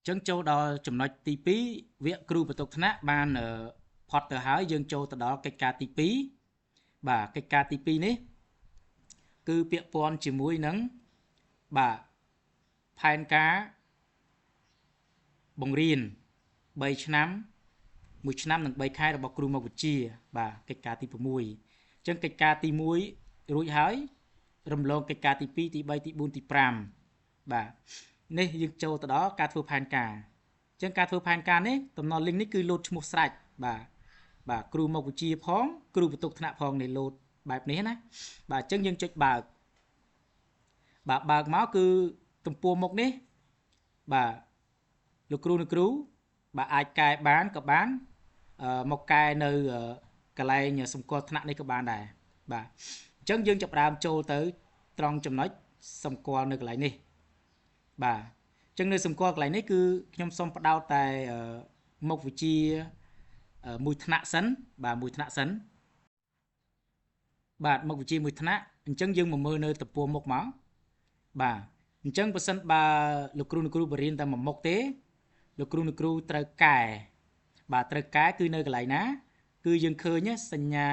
ចឹងចូលដល់ចំណុចទី2វគ្គគ្រូបន្ទុកថ្នាក់បានផុតទៅហើយយើងចូលទៅដល់កិច្ចការទី2បាទកិច្ចការទី2នេះគឺពាក់ព័ន្ធជាមួយនឹងបាទផែនការបង្រៀន3ឆ្នាំ1ឆ្នាំនិង3ខែរបស់គ្រូមុខវិជ្ជាបាទកិច្ចការទី6អញ្ចឹងកិច្ចការទី1រួចហើយរំលងកិច្ចការទី2ទី3ទី4ទី5បាទនេះយើងចូលទៅដល់ការធ្វើផែនការអញ្ចឹងការធ្វើផែនការនេះតំណ link នេះគឺលោតឈ្មោះស្រេចបាទគ្រូមុខវិជ្ជាផងគ្រូបន្ទុកថ្នាក់ផងនេះលោតបែបនេះណាបាទអញ្ចឹងយើងចុចបើកមកគឺទំព័រមុខនេះបាទលោកគ្រូអ្នកគ្រូបាទអាចកែបានក៏បានមកកែនៅកន្លែងសម្គាល់ថ្នាក់នេះក៏បានដែរបាទអញ្ចឹងយើងចាប់ផ្ដើមចូលទៅត្រង់ចំណុចសម្គាល់នៅកន្លែងនេះបាទអញ្ចឹងនៅសម្គាល់កន្លែងនេះគឺខ្ញុំសូមបដោតតែមុខវិជ្ជាមួយថ្នាក់សិនបាទមួយថ្នាក់សិនបាទមុខវិជ្ជាមួយថ្នាក់អញ្ចឹងយើងមកមើលនៅទំព័រមុខមកបាទអញ្ចឹងបើសិនបើលោកគ្រូអ្នកគ្រូបរៀនតែមួយមុខទេលោកគ្រូអ្នកគ្រូត្រូវកែបាទត្រូវកែគឺនៅកន្លែងណាគឺយើងឃើញសញ្ញា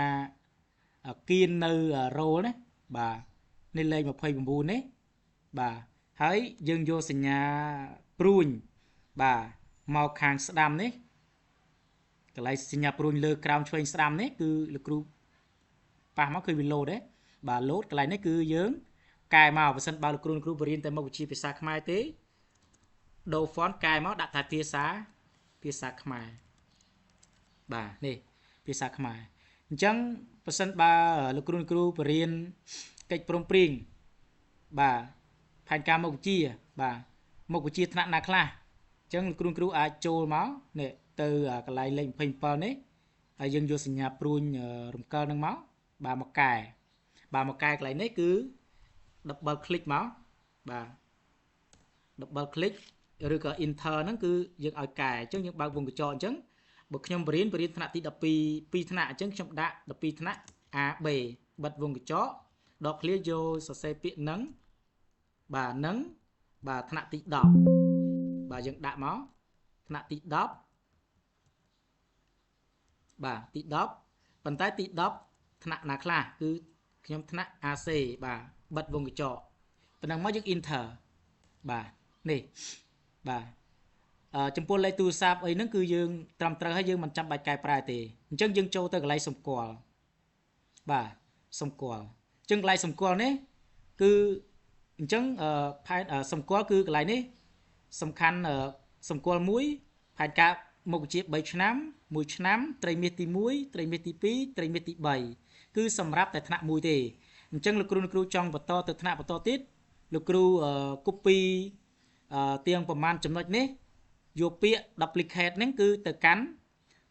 គៀននៅរ៉ូលណាបាទនេះលេខ29នេះបាទហើយយើងយកសញ្ញាព្រួញបាទមកខាងស្ដាំនេះកន្លែងសញ្ញាព្រួញលើក្រោមឆ្វេងស្ដាំនេះគឺលោកគ្រូប៉ះមកគឺវាលោតទេបាទលោតកន្លែងនេះគឺយើងកែមកបើសិនបើលោកគ្រូអ្នកគ្រូបរៀនតែមុខវិជ្ជាភាសាខ្មែរទេដូរ font កែមកដាក់ថាភាសាខ្មែរបាទនេះភាសាខ្មែរអញ្ចឹងបើសិនបើលោកគ្រូអ្នកគ្រូបរៀនកិច្ចព្រមព្រៀងបាទផែនការមុខវិជ្ជាបាទមុខវិជ្ជាថ្នាក់ណាខ្លះអញ្ចឹងលោកគ្រូអាចចូលមកនេះទៅកន្លែងលេខ27នេះហើយយើងយកសញ្ញាព្រួញរំកិលនឹងមកបាទមកកែកន្លែងនេះគឺ double click មកបាទ double click ឬក៏ enter ហ្នឹងគឺយើងឲ្យកែអញ្ចឹងយើងបើកវងកញ្ចក់អញ្ចឹងបើខ្ញុំបរៀនថ្នាក់ទី12 2ថ្នាក់អញ្ចឹងខ្ញុំដាក់12ថ្នាក់ AB បិទវងកញ្ចក់ដកឃ្លាយកសរសេរពាក្យនឹងបាទនឹងបាទថ្នាក់ទី10បាទយើងដាក់មកថ្នាក់ទី10បាទទី10ប៉ុន្តែទី10ថ្នាក់ណាខ្លះគឺខ្ញុំថ្នាក់ AC បាទបិទវងកញ្ចក់ប៉ុណ្ណឹងមកយើង enter បាទនេះបាទចំពោះលេខទូរស័ព្ទអីហ្នឹងគឺយើងត្រឹមត្រូវហើយយើងមិនចាំបាច់កែប្រែទេអញ្ចឹងយើងចូលទៅកន្លែងសម្គាល់បាទសម្គាល់អញ្ចឹងកន្លែងសម្គាល់នេះគឺអញ្ចឹងផែនសម្គាល់គឺកន្លែងនេះសំខាន់សម្គាល់មួយផែនការមុខវិជ្ជា3ឆ្នាំ1ឆ្នាំត្រីមាសទី1ត្រីមាសទី2ត្រីមាសទី3គឺសម្រាប់តែថ្នាក់មួយទេអញ្ចឹងលោកគ្រូចង់បន្តទៅថ្នាក់បន្តទៀតលោកគ្រូ copy ទៀងប្រមាណចំណុចនេះយកពាក្យ duplicate ហ្នឹងគឺទៅកាន់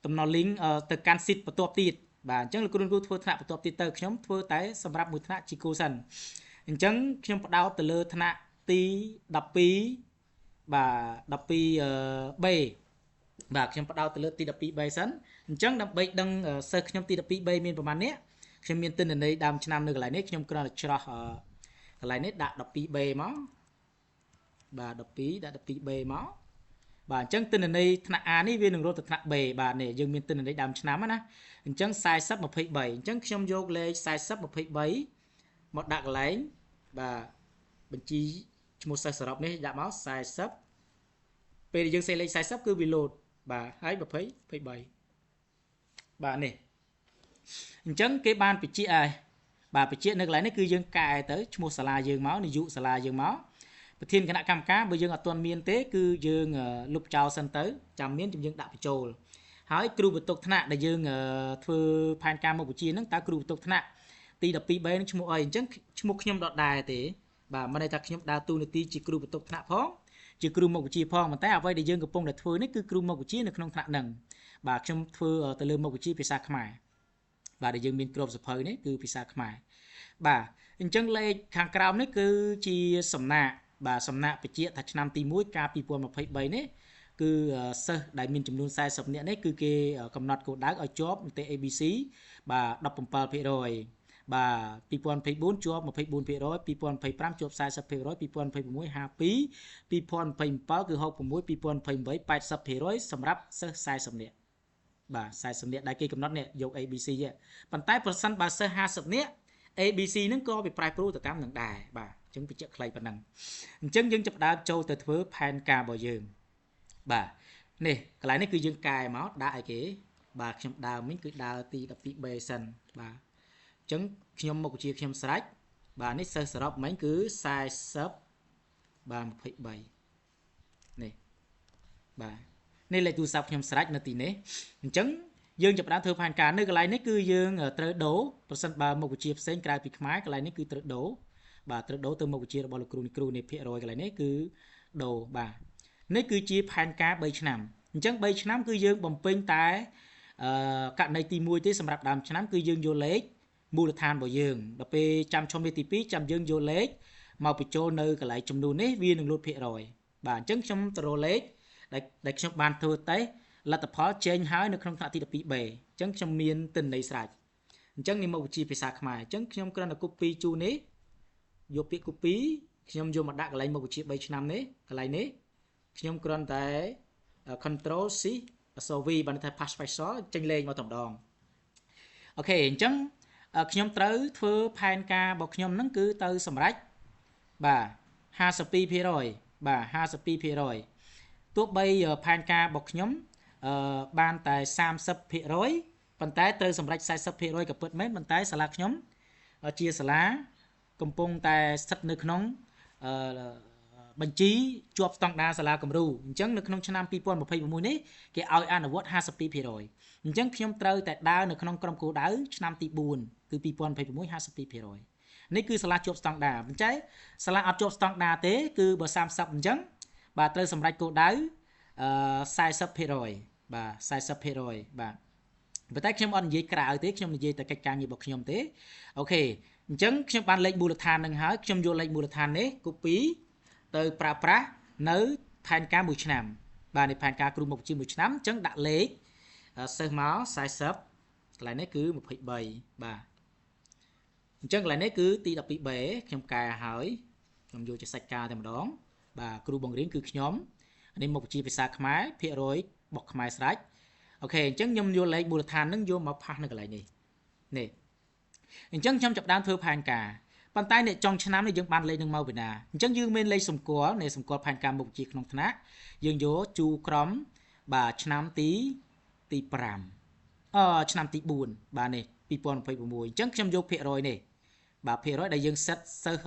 តំណ link ទៅកាន់ sheet បន្ទាប់ទៀតបាទអញ្ចឹងលោកគ្រូធ្វើថ្នាក់បន្ទាប់ទៀតទៅខ្ញុំធ្វើតែសម្រាប់មួយថ្នាក់ជាគូសិនអញ្ចឹងខ្ញុំបដោតទៅលើថ្នាក់ទី12បាទ12 B បាទខ្ញុំបដោតទៅលើទី12 B សិនអញ្ចឹងដើម្បីដឹងសិស្សខ្ញុំទី12 B មានប្រមាណនេះខ្ញុំមានទិន្នន័យដើមឆ្នាំនៅកន្លែងនេះខ្ញុំគ្រាន់តែច្រោះកន្លែងនេះដាក់12 B មកបាទ12ដាក់12 B មកបាទអញ្ចឹងទិន្នន័យថ្នាក់ A នេះវានឹងរត់ទៅថ្នាក់ B បាទនេះយើងមានទិន្នន័យដើមឆ្នាំណាអញ្ចឹង40 23អញ្ចឹងខ្ញុំយកលេខ40 23មកដាក់កន្លែងបាទបញ្ជីឈ្មោះសិស្សសរុបនេះដាក់មក40ពេលយើងសេលេខ40គឺវាលោតបាទហើយ20 23បាទនេះអញ្ចឹងគេបានបញ្ជាក់ហើយបាទបញ្ជាក់នៅកន្លែងនេះគឺយើងកែទៅឈ្មោះសាលាយើងមកនាយកសាលាយើងមកប្រធានគណៈកម្មការបើយើងអត់ទាន់មានទេគឺយើងលុបចោលសិនទៅចាំមានយើងដាក់បញ្ចូលហើយគ្រូបន្ទុកថ្នាក់ដែលយើងធ្វើផែនការមុខវិជ្ជាហ្នឹងតើគ្រូបន្ទុកថ្នាក់ទី12 B នឹងឈ្មោះអីអញ្ចឹងឈ្មោះខ្ញុំដដែលទេបាទមិនន័យថាខ្ញុំដើរតួនាទីជាគ្រូបន្ទុកថ្នាក់ផងជាគ្រូមុខវិជ្ជាផងប៉ុន្តែអ្វីដែលយើងកំពុងតែធ្វើនេះគឺគ្រូមុខវិជ្ជានៅក្នុងថ្នាក់ហ្នឹងបាទខ្ញុំធ្វើទៅលើមុខវិជ្ជាភាសាខ្មែរបាទដែលយើងមានគ្របសភៅនេះគឺភាសាខ្មែរបាទអញ្ចឹងលេខខាងក្រោមនេះគឺជាសំណាក់បាទសំណាក់បញ្ជាក់ថាឆ្នាំទី1កាល2023នេះគឺសិស្សដែលមានចំនួន40នាក់នេះគឺគេកំណត់គោលដៅឲ្យជាប់នីតិ ABC បាទ17%ប បាទ2024ជាប់24%ពី2025ជាប់40%ពី2026 52 2027គឺ66 2028 80%សម្រាប់សិស្ស40នាក់បាទ40នាក់ដែលគេកំណត់នេះយក ABC ប៉ុន្តែប្រសិនបើសិស្ស50នាក់ ABC ហ្នឹងក៏វាប្រែប្រួលទៅតាមនឹងដែរបាទអញ្ចឹងបញ្ជាក់ខ្លីប៉ុណ្ណឹងអញ្ចឹងយើងចាប់ផ្ដើមចូលទៅធ្វើផែនការរបស់យើងបាទនេះកន្លែងនេះគឺយើងកែមកដាក់អីគេបាទខ្ញុំដើមវិញគឺដើរទី 12B សិនបាទអញ្ចឹងខ្ញុំមុខវិជ្ជាខ្ញុំស្រេចបាទនេះសិស្សសរុបមិញគឺ40បាទ23នេះបាទនេះលេខទូរស័ព្ទខ្ញុំស្រេចនៅទីនេះអញ្ចឹងយើងចាប់ផ្ដើមធ្វើផែនការនៅកន្លែងនេះគឺយើងត្រូវដូរប្រសិនបើមុខវិជ្ជាផ្សេងក្រៅពីខ្មែរកន្លែងនេះគឺត្រូវដូរបាទត្រូវដូរទៅមុខវិជ្ជារបស់លោកគ្រូនេះភាគរយកន្លែងនេះគឺដូរបាទនេះគឺជាផែនការ3ឆ្នាំអញ្ចឹង3ឆ្នាំគឺយើងបំពេញតែករណីទី1ទេសម្រាប់ដើមឆ្នាំគឺយើងយកលេខមូលដ្ឋានរបស់យើងដល់ពេលចាំឈុំលេខទី2ចាំយើងយកលេខមកបញ្ចូលនៅកន្លែងចំនួននេះវានឹងលូតភាគរយបាទអញ្ចឹងខ្ញុំទៅរកលេខដែលខ្ញុំបានធ្វើតេស្តលទ្ធផលចេញហើយនៅក្នុងថ្នាក់ទី 12B អញ្ចឹងខ្ញុំមានទិន្នន័យស្រេចអញ្ចឹងនេះមុខវិជ្ជាភាសាខ្មែរអញ្ចឹងខ្ញុំគ្រាន់តែ copy ជូននេះយកពាក្យ copy ខ្ញុំយកមកដាក់កន្លែងមុខវិជ្ជា3ឆ្នាំនេះកន្លែងនេះខ្ញុំគ្រាន់តែ control C អក្សរ V បានថា pass special ចេញលេខមកតែម្ដងអូខេអញ្ចឹងខ្ញុំត្រូវធ្វើផែនការរបស់ខ្ញុំហ្នឹងគឺទៅសម្រេចបាទ52%បាទ52%ទោះបីផែនការរបស់ខ្ញុំបានតែ30%ប៉ុន្តែត្រូវសម្រេច40%ក៏ពិតមែនប៉ុន្តែសាលាខ្ញុំជាសាលាកំពុងតែស្ថិតនៅក្នុងបញ្ជីជាប់ស្តង់ដារសាលាគំរូអញ្ចឹងនៅក្នុងឆ្នាំ2026នេះគេឲ្យអនុវត្ត 52% អញ្ចឹងខ្ញុំត្រូវតែដើរនៅក្នុងក្រុមគោលដៅឆ្នាំទី4គឺ2026 52% នេះគឺសាលាជាប់ស្តង់ដារមិនចេះសាលាអត់ជាប់ស្តង់ដារទេគឺបើ30អញ្ចឹងបាទត្រូវសម្រេចគោលដៅ40% បាទ40% បាទប៉ុន្តែខ្ញុំអត់និយាយក្រៅទេខ្ញុំនិយាយតែកិច្ចការងាររបស់ខ្ញុំទេអូខេអញ្ចឹងខ្ញុំបានលេខមូលដ្ឋាននឹងហើយខ្ញុំយកលេខមូលដ្ឋាននេះ copy ទៅប្រើប្រាស់នៅផែនការ1ឆ្នាំបាទនេះផែនការគ្រូមុខវិជ្ជា1ឆ្នាំអញ្ចឹងដាក់លេខសិស្សមក40កន្លែងនេះគឺ23បាទអញ្ចឹងកន្លែងនេះគឺទី 12B ខ្ញុំកែហើយខ្ញុំយកជាសាច់ការតែម្ដងបាទគ្រូបង្រៀនគឺខ្ញុំនេះមុខវិជ្ជាភាសាខ្មែរភាគរយបកខ្មែរស្រេចអូខេអញ្ចឹងខ្ញុំយកលេខមូលដ្ឋាននឹងយកមកផាសនៅកន្លែងនេះនេះអញ្ចឹងខ្ញុំចាប់ដើមធ្វើផែនការប៉ុន្តែអ្នកចុងឆ្នាំនេះយើងបានលេខនឹងមកពីណាអញ្ចឹងយើងមានលេខសម្គាល់នៃសម្គាល់ផែនការមុខវិជ្ជាក្នុងថ្នាក់យើងយកជួក្រុមបាទឆ្នាំទី5ឆ្នាំទី4បាទនេះ2026អញ្ចឹងខ្ញុំយកភាគរយនេះបាទភាគរយដែលយើងសិតសិស្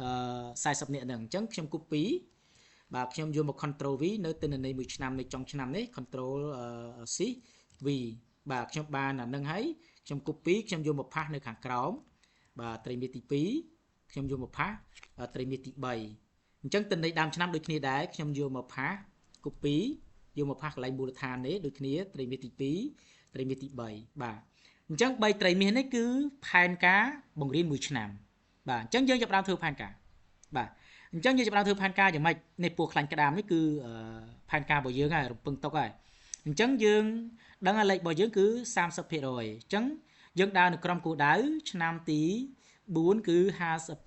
ស40នាក់ហ្នឹងអញ្ចឹងខ្ញុំ copy បាទខ្ញុំយកមក control V នៅទិន្នន័យមួយឆ្នាំនៃចុងឆ្នាំនេះ control C V បាទខ្ញុំបានអានឹងហើយខ្ញុំ copy ខ្ញុំយកមកផាសនៅខាងក្រោមបាទត្រីមាសទី2ខ្ញុំយកមកផាសត្រីមាសទី3អញ្ចឹងទិន្នន័យដើមឆ្នាំដូចគ្នាដែរខ្ញុំយកមកផាស copy យកមកផាសកន្លែងមូលដ្ឋាននេះដូចគ្នាត្រីមាសទី2ត្រីមាសទី3បាទអញ្ចឹង3ត្រីមាសនេះគឺផែនការបង្រៀន1ឆ្នាំបាទអញ្ចឹងយើងចាប់ផ្ដើមធ្វើផែនការបាទអញ្ចឹងយើងចាប់ផ្ដើមធ្វើផែនការយ៉ាងម៉េចនេះពូខ្លាញ់ក្តាមនេះគឺផែនការរបស់យើងហើយរំពឹងទុកហើយអញ្ចឹងយើងដឹងថាលេខរបស់យើងគឺ30%អញ្ចឹងយើងដើរនៅក្រុមគោលដៅឆ្នាំទី4គឺ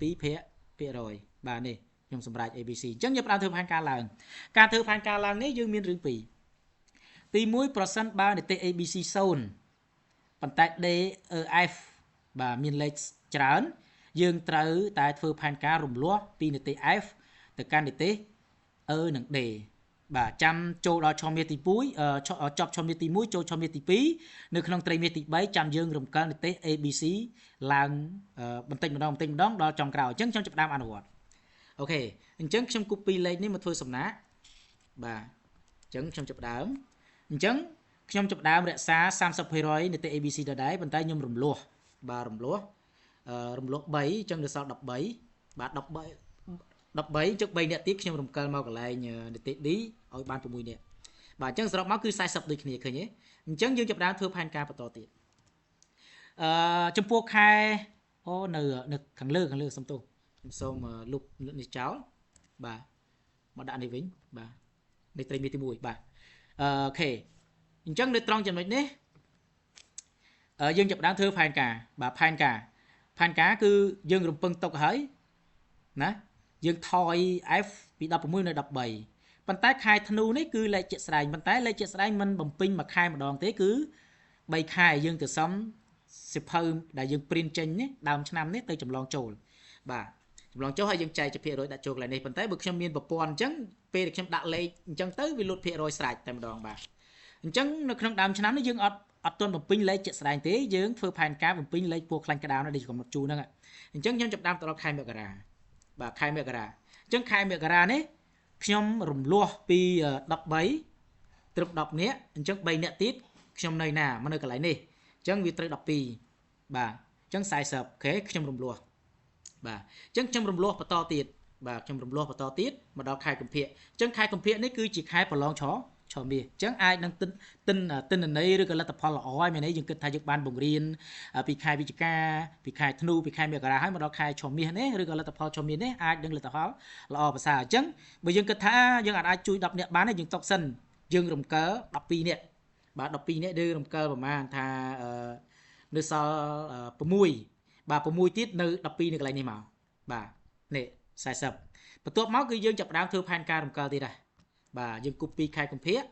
52%បាទនេះខ្ញុំសម្រេច ABC អញ្ចឹងយើងផ្ដើមធ្វើផែនការឡើងការធ្វើផែនការឡើងនេះយើងមានរឿងពីរទី1ប្រសិនបើនីតិ ABC 0ប៉ុន្តែ DEF បាទមានលេខច្រើនយើងត្រូវតែធ្វើផែនការរំលាស់ពីនីតិ F ទៅកាន់នីតិ E និង D បាទចាំចូលដល់ឆមាសទី2ចប់ឆមាសទី1ចូលឆមាសទី2នៅក្នុងត្រីមាសទី3ចាំយើងរំកិលនីតិ ABC ឡើងបន្តិចម្ដងដល់ចុងក្រោយអញ្ចឹងខ្ញុំចាប់ផ្ដើមអនុវត្តអូខេអញ្ចឹងខ្ញុំ copy លេខនេះមកធ្វើសំណាកបាទអញ្ចឹងខ្ញុំចាប់ផ្ដើមអញ្ចឹងខ្ញុំចាប់ផ្ដើមរក្សា 30% នីតិ ABC ដដែលប៉ុន្តែខ្ញុំរំលោះបាទរំលោះ3អញ្ចឹងនៅសល់13បាទ13ចុក3នាក់ទៀតខ្ញុំរំកិលមកកន្លែងនីតិ D ឲ្យបាន6នាក់បាទអញ្ចឹងសរុបមកគឺ40ដូចគ្នាឃើញទេអញ្ចឹងយើងចាប់ផ្ដើមធ្វើផែនការបន្តទៀតចំពោះខែអូនៅខាងលើសំទោសខ្ញុំសូមលុបនេះចោលបាទមកដាក់នេះវិញបាទនេះត្រីមាសទី1បាទអូខេអញ្ចឹងនៅត្រង់ចំណុចនេះយើងចាប់ផ្ដើមធ្វើផែនការបាទផែនការ ផែនការគឺយើងរំពឹងទុកហើយណាយើងថយ F ពី16នៅ13ប៉ុន្តែខែធ្នូនេះគឺលេខជាក់ស្ដែងប៉ុន្តែលេខជាក់ស្ដែងមិនបំពេញមួយខែម្ដងទេគឺ3ខែយើងទៅសំសិភៅដែលយើងព្រីនចេញនេះដើមឆ្នាំនេះទៅចម្លងចូលបាទចម្លងចូលហើយយើងចែកជាភាគរយដាក់ចូលកន្លែងនេះប៉ុន្តែបើខ្ញុំមានប្រព័ន្ធអញ្ចឹងពេលដែលខ្ញុំដាក់លេខអញ្ចឹងទៅវាលុតភាគរយស្រេចតែម្ដងបាទអញ្ចឹងនៅក្នុងដើមឆ្នាំនេះយើងអត់ទាន់បំពេញលេខជាក់ស្ដែងទេយើងធ្វើផែនការបំពេញលេខពណ៌ខ្លាញ់ក្តៅនៅដែលកំណត់ជូនហ្នឹងអញ្ចឹងខ្ញុំចាប់ដើមទៅដល់ខែមករាបាទខែមករាអញ្ចឹងខែមករានេះខ្ញុំរំលោះពី13ត្រឹម10នាក់អញ្ចឹង3នាក់ទៀតខ្ញុំនៅណាមកនៅកន្លែងនេះអញ្ចឹងវាត្រូវ12បាទអញ្ចឹង40អូខេខ្ញុំរំលោះបាទអញ្ចឹងខ្ញុំរំលោះបន្តទៀតបាទខ្ញុំរំលោះបន្តទៀតមកដល់ខែកុម្ភៈអញ្ចឹងខែកុម្ភៈនេះគឺជាខែប្រឡងឆមាសអញ្ចឹងអាចនឹងទិន្នន័យឬក៏លទ្ធផលល្អហើយមែនទេយើងគិតថាយើងបានបង្រៀនពីខែវិច្ឆិកាពីខែធ្នូពីខែមករាហើយមកដល់ខែឆមាសនេះឬក៏លទ្ធផលឆមាសនេះអាចនឹងលទ្ធផលល្អប្រសើរអញ្ចឹងបើយើងគិតថាយើងអាចជួយ10នាក់បានទេយើងຕົកសិនយើងរំកិល12នាក់បាទ12នាក់ឬរំកិលប្រហែលថានៅសល់6បាទ6ទៀតនៅ12នៅកន្លែងនេះមកបាទនេះ40បន្ទាប់មកគឺយើងចាប់ផ្ដើមធ្វើផែនការរំកិលទៀតដែរបាទយើងគប់ពីខែកុម្ភៈ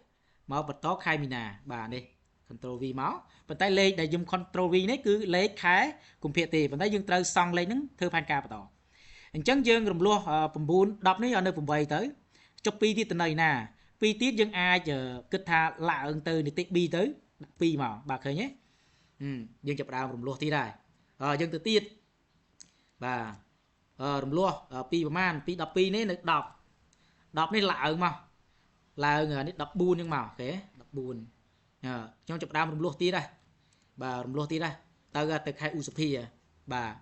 មកបន្តខែមីនាបាទនេះ Ctrl V មកប៉ុន្តែលេខដែលខ្ញុំ Ctrl V នេះគឺលេខខែកុម្ភៈទេប៉ុន្តែយើងត្រូវសង់លេខហ្នឹងធ្វើផែនការបន្តអញ្ចឹងយើងរំលោះ9 10នេះឲ្យនៅ8ទៅចុះ2ទៀតទៅនៅណា2ទៀតយើងអាចគិតថាឡើងទៅនីតិ B ទៅ2មកបាទឃើញទេយើងចាប់ដើមរំលោះទៀតដែរយើងទៅទៀតបាទរំលោះពីប្រមាណពី12នេះនៅ10នេះឡើងមកឡើងនេះ14ហ្នឹងមកអូខេ14ខ្ញុំចាប់ដើមរំលោះទៀតដែរបាទរំលោះទៀតដែរទៅខែឧសភាបាទ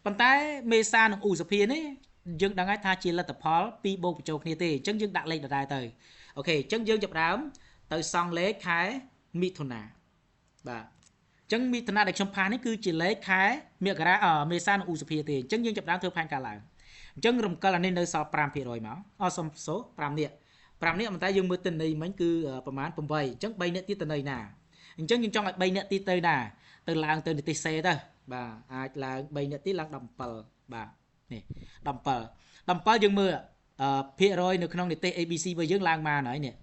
ប៉ុន្តែមេសានិងឧសភានេះយើងដឹងហើយថាជាលទ្ធផល2បូកបញ្ចូលគ្នាទេអញ្ចឹងយើងដាក់លេខដដែលទៅអូខេអញ្ចឹងយើងចាប់ដើមទៅសង់លេខខែមិថុនាបាទអញ្ចឹងមិថុនាដែលខ្ញុំផាសនេះគឺជាលេខខែមករាមេសានិងឧសភាទេអញ្ចឹងយើងចាប់ដើមធ្វើផែនការឡើងអញ្ចឹងរំកិលអានេះនៅសល់ 5% មកសុំសូ5នាក់ប៉ុន្តែយើងមើលទិន្នន័យមិញគឺប្រហែល8អញ្ចឹង3នាក់ទៀតទៅនៅណាអញ្ចឹងយើងចង់ឲ្យ3នាក់ទៀតទៅណាទៅឡើងទៅនីតិសេទៅបាទអាចឡើង3នាក់ទៀតឡើង17បាទនេះ17យើងមើលភាគរយនៅក្នុងនីតិ ABC របស់យើងឡើងមកហើយនេះ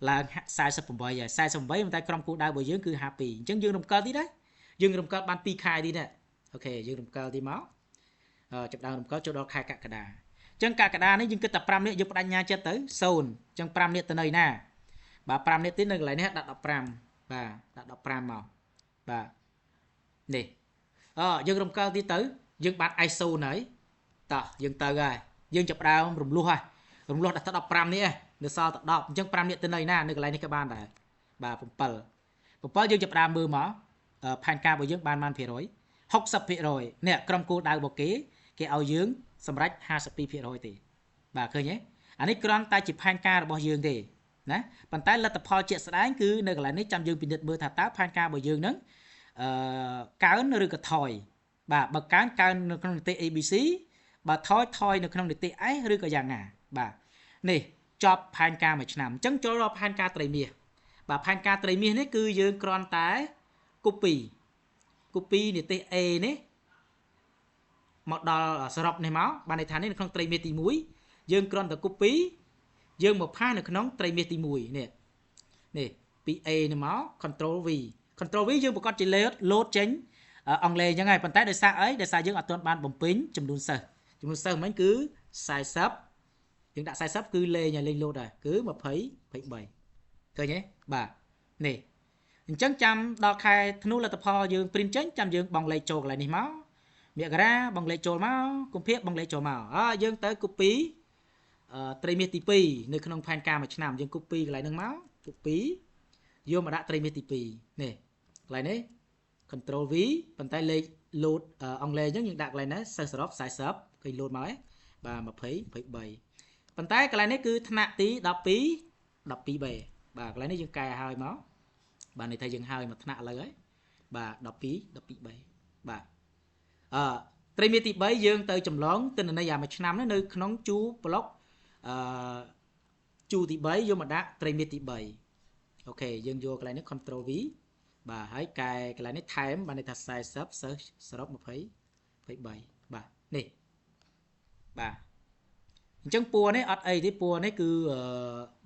ឡើង48ហើយ48ប៉ុន្តែក្រុមគោលដៅរបស់យើងគឺ52អញ្ចឹងយើងរំកិលទៀតដែរយើងរំកិលបាន2ខែទៀតអូខេយើងរំកិលទៀតមកចាប់ដើមរំកិលចូលដល់ខែកក្កដាអញ្ចឹងកក្កដានេះយើងគិតតែ5នាក់យើងបដិញ្ញាចិត្តទៅ0អញ្ចឹង5នាក់ទៅនៅណាបាទ5នាក់ទៀតនៅកន្លែងនេះដាក់15បាទដាក់15មកបាទនេះយើងរំកិលទៀតទៅយើងបាន ISO ហើយតោះយើងទៅហើយយើងចាប់ដើមរំលោះហើយរំលោះដល់ទៅ15នេះនៅសល់តែ10អញ្ចឹង5នាក់ទៅនៅណានៅកន្លែងនេះក៏បានដែរបាទ7យើងចាប់ដើមមើលមកផែនការរបស់យើងបានប៉ុន្មានភាគរយ60%នេះក្រុមគោលដៅរបស់គេឲ្យយើងសម្រេច 52% ទេបាទឃើញទេអានេះគ្រាន់តែជាផែនការរបស់យើងទេណាប៉ុន្តែលទ្ធផលជាក់ស្ដែងគឺនៅកន្លែងនេះចាំយើងពិនិត្យមើលថាតើផែនការរបស់យើងនឹងកើនឬក៏ថយបាទបើកើននៅក្នុងនីតិ ABC បើថយនៅក្នុងនីតិ S ឬក៏យ៉ាងណាបាទនេះចប់ផែនការមួយឆ្នាំអញ្ចឹងចូលដល់ផែនការត្រីមាសបាទផែនការត្រីមាសនេះគឺយើងគ្រាន់តែ copy នីតិ A នេះមកដល់សរុបនេះមកបានន័យថានេះនៅក្នុងត្រីមាសទី1យើងគ្រាន់តែ copy យើងមកផាសនៅក្នុងត្រីមាសទី1នេះពី A នេះមក Ctrl V យើងប្រកាសជា load ចេញអង់គ្លេសអញ្ចឹងហើយប៉ុន្តែដោយសារអីដោយសារយើងអត់ទាន់បានបំពេញចំនួនសិស្សមិញគឺ40យើងដាក់40គឺលេងឲ្យលេង load ដែរគឺ20 23ឃើញទេបាទនេះអញ្ចឹងចាំដល់ខែធ្នូលទ្ធផលយើង print ចេញចាំយើងបង់លេខចូលកន្លែងនេះមកមករាបង់លេខចូលមកកុម្ភៈបង់លេខចូលមកយើងទៅ copy ត្រីមាសទី2នៅក្នុងផែនការមួយឆ្នាំយើង copy កន្លែងហ្នឹងមក copy យកមកដាក់ត្រីមាសទី2នេះកន្លែងនេះ Ctrl V ប៉ុន្តែលេខ load អង់គ្លេសអញ្ចឹងយើងដាក់កន្លែងណាសិស្សសរុប40ឃើញ load មកហ៎បាទ20 23ប៉ុន្តែកន្លែងនេះគឺថ្នាក់ទី12B បាទកន្លែងនេះយើងកែឲ្យមកបាទន័យថាយើងហើយមកថ្នាក់ឥឡូវហើយបាទ12B បាទត្រីមាសទី3យើងទៅចម្លងទិន្នន័យមួយឆ្នាំនៅក្នុងជួរប្លុកជួរទី3យកមកដាក់ត្រីមាសទី3អូខេយើងយកកន្លែងនេះ Ctrl V បាទហើយកែកន្លែងនេះថែមបានន័យថា40សិស្សសរុប20 23បាទនេះបាទអញ្ចឹងពួរនេះអត់អីទេពួរនេះគឺ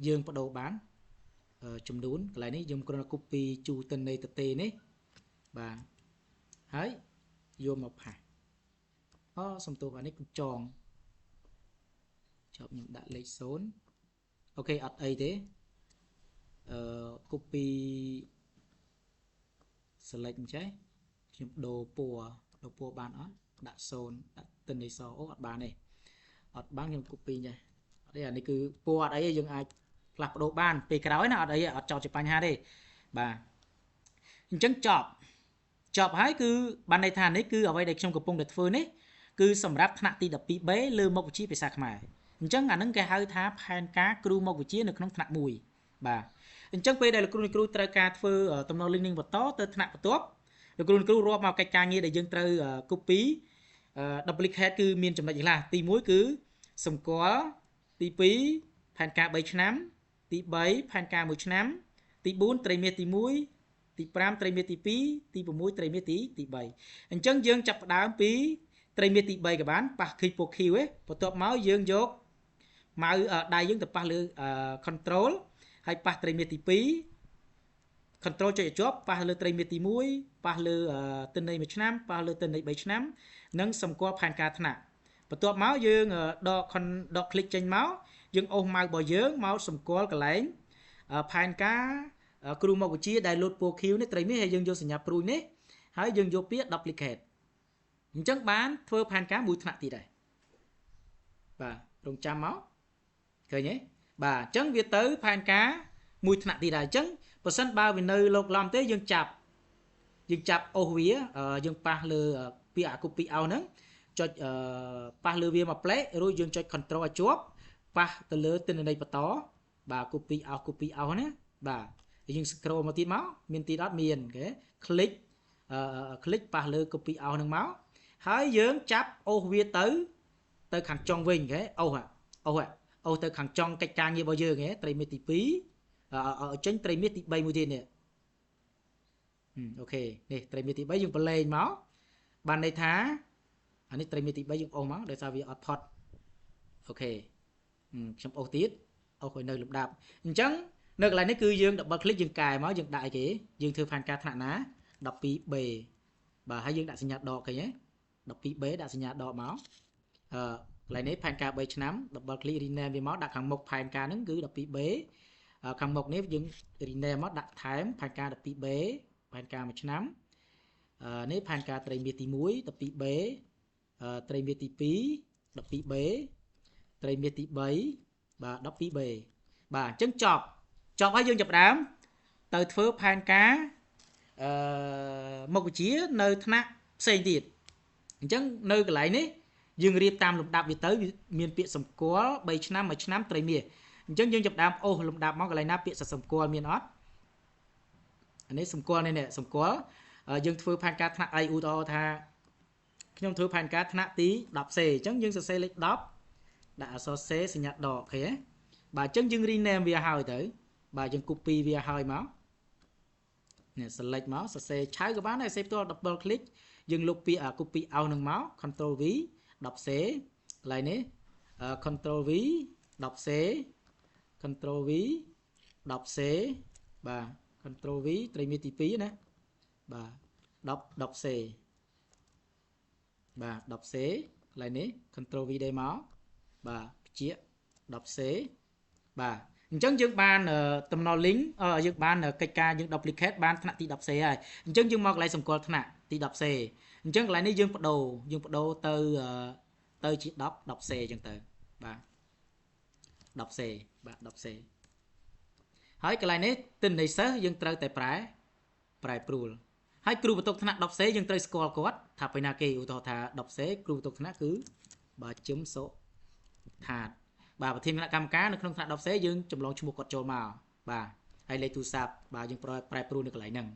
យើងបដូរបានចំនួនកន្លែងនេះយើងគ្រាន់តែ copy ជូទិន្នន័យទទេនេះបាទហើយយកមកផាសសំទោសអានេះគឺចងចាប់ខ្ញុំដាក់លេខ0អូខេអត់អីទេcopy select អញ្ចឹងខ្ញុំដូរពណ៌បានអត់ដាក់0ដាក់ទិន្នន័យសអូអត់បានទេអត់បានខ្ញុំ copy ចេះអត់ទេអានេះគឺពណ៌អត់អីទេយើងអាចផ្លាស់ប្ដូរបានពេលក្រោយណាអត់អីអត់ចោតជាបញ្ហាទេបាទអញ្ចឹងចប់ហើយគឺបានន័យថានេះគឺអ្វីដែលខ្ញុំកំពុងតែធ្វើនេះគឺសម្រាប់ថ្នាក់ទី 12B លើមុខវិជ្ជាភាសាខ្មែរអញ្ចឹងអានឹងគេហៅថាផែនការគ្រូមុខវិជ្ជានៅក្នុងថ្នាក់1បាទអញ្ចឹងពេលដែលលោកគ្រូត្រូវការធ្វើតំណ link បន្តទៅថ្នាក់បន្ទាប់លោកគ្រូរាប់មកកិច្ចការងារដែលយើងត្រូវ copy duplicate គឺមានចំណុចខ្លះទី1គឺសម្គាល់ទី2ផែនការ3ឆ្នាំទី3ផែនការ1ឆ្នាំទី4ត្រីមាសទី1ទី5ត្រីមាសទី2ទី6ត្រីមាសទី3អញ្ចឹងយើងចាប់ផ្ដើមពីត្រីមាសទី3ក៏បានប៉ះคลิกពណ៌ Q ឯងបន្ទាប់មកយើងយកម៉ៅដៃយើងទៅប៉ះលើ control ហើយប៉ះត្រីមាសទី2 control ចុចឲ្យជាប់ប៉ះលើត្រីមាសទី1ប៉ះលើទិន្នន័យ1ឆ្នាំប៉ះលើទិន្នន័យ3ឆ្នាំនិងសម្គាល់ផែនការថ្នាក់បន្ទាប់មកយើងដក click ចេញមកយើងអូសម៉ៅរបស់យើងមកសម្គាល់កន្លែងផែនការគ្រូមុខវិជ្ជាដែលលោតពណ៌ Q នេះត្រីមាសហើយយើងយកសញ្ញាព្រួយនេះហើយយើងយកពាក្យ duplicate អញ្ចឹងបានធ្វើផែនការមួយថ្នាក់ទៀតដែរបាទរងចាំមកឃើញទេបាទអញ្ចឹងវាទៅផែនការមួយថ្នាក់ទៀតដែរអញ្ចឹងបើសិនបើវានៅលោកឡំទេយើងចាប់អូសវាយើងប៉ះលើពាក្យ copy out ហ្នឹងចុចប៉ះលើវាមក play រួចយើងចុច control ឲ្យជាប់ប៉ះទៅលើទិន្នន័យបន្តបាទ copy out ណាបាទយើង scroll មកទៀតមកមានទីដតមានអូខេ click ប៉ះលើ copy out ហ្នឹងមកហើយយើងចាប់អូសវាទៅខាងចុងវិញអូខេអូសទៅខាងចុងកិច្ចការងាររបស់យើងត្រីមាសទី2ចេញត្រីមាសទី3មួយទៀតនេះអូខេនេះត្រីមាសទី3យើងប្រឡែងមកបានន័យថាអានេះត្រីមាសទី3យើងអូសមកដោយសារវាអត់ផុតអូខេខ្ញុំអូសទៀតអូសឲ្យនៅលំដាប់អញ្ចឹងនៅកន្លែងនេះគឺយើង double click យើងកែមកយើងដាក់អីគេយើងធ្វើផែនការថ្នាក់ណា 12B បាទហើយយើងដាក់សញ្ញាដកឃើញទេ 12B ដាក់សញ្ញាដកមកកន្លែងនេះផែនការ3ឆ្នាំ double click rename វាមកដាក់ខាងមុខផែនការហ្នឹងគឺ 12B ខាងមុខនេះយើង rename មកដាក់ថែមផែនការ 12B ផែនការ1ឆ្នាំនេះផែនការត្រីមាសទី1 12B ត្រីមាសទី2 12B ត្រីមាសទី3បាទ 12B បាទអញ្ចឹងចប់ហើយយើងចាប់ដើមទៅធ្វើផែនការមុខវិជ្ជានៅថ្នាក់ផ្សេងទៀតអញ្ចឹងនៅកន្លែងនេះយើងរៀបតាមលំដាប់វាទៅមានពាក្យសម្គាល់3ឆ្នាំ1ឆ្នាំត្រីមាសអញ្ចឹងយើងចាប់ដើមអូសលំដាប់មកកន្លែងណាពាក្យសម្គាល់មានអត់អានេះសម្គាល់នេះសម្គាល់យើងធ្វើផែនការថ្នាក់អីឧទាហរណ៍ថាខ្ញុំធ្វើផែនការថ្នាក់ទី 10C អញ្ចឹងយើងសរសេរលេខ10ដាក់អក្សរ C សញ្ញាដកអូខេបាទអញ្ចឹងយើង rename វាហើយទៅបាទយើង copy វាហើយមកនេះ select មកសរសេរឆៅក៏បានដែរសេផ្ទាល់ double click យើងលុបពាក្យ copy out នឹងមក control V 10C កន្លែងនេះcontrol V 10C control V 10C បាទ control V ត្រីមាសទី2ណាបាទ 10C បាទ 10C កន្លែងនេះ control V ដេមកបាទបញ្ជាក់ 10C បាទអញ្ចឹងយើងបានតំណ link យើងបានកិច្ចការយើង duplicate បានថ្នាក់ទី 10C ហើយអញ្ចឹងយើងមកកន្លែងសម្គាល់ថ្នាក់ទី 10C អញ្ចឹងកន្លែងនេះយើងបដូរទៅជា 10C អញ្ចឹងទៅបាទ 10C បាទ 10C ហើយកន្លែងនេះទិន្នន័យសិស្សយើងត្រូវតែប្រែប្រួលហើយគ្រូបន្ទុកថ្នាក់ 10C យើងត្រូវស្គាល់គាត់ថាពេលណាគេឧទាហរណ៍ថា 10C គ្រូបន្ទុកថ្នាក់គឺបាទជឹមសុថាតបាទប្រធានគណៈកម្មការនៅក្នុងថ្នាក់ 10C យើងចម្លងឈ្មោះគាត់ចូលមកបាទហើយលេខទូរស័ព្ទបាទយើងប្រែប្រួលនៅកន្លែងហ្នឹង